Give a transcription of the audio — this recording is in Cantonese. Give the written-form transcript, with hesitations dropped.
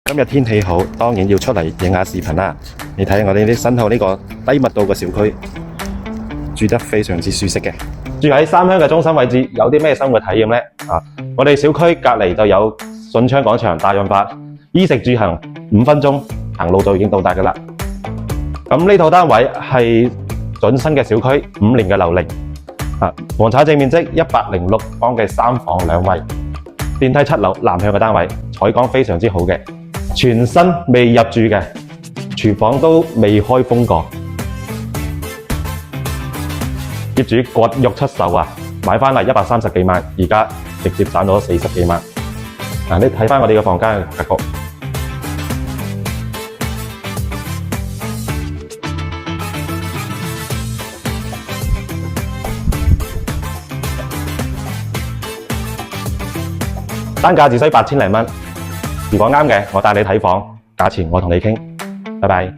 今日天氣好，當然要出嚟影下視頻啦。你睇我哋啲身後呢個低密度嘅小區，住得非常之舒適嘅。住喺三鄉嘅中心位置，有啲咩生活體驗呢？我哋小區隔籬就有順昌廣場、大潤發，衣食住行5分鐘行路就已經到達噶啦。咁呢套單位係準新嘅小區，5年嘅樓齡，房產淨面積106方嘅3房2衛，電梯7樓南向嘅單位，採光非常之好嘅。全新未入住嘅，廚房都未開封過，業主割肉出售買返嚟130幾萬，而家直接賺咗40幾萬。你睇返我哋嘅房間嘅格局，單價只需8000零蚊。如果啱嘅，我帶你睇房，價錢我同你傾，拜拜。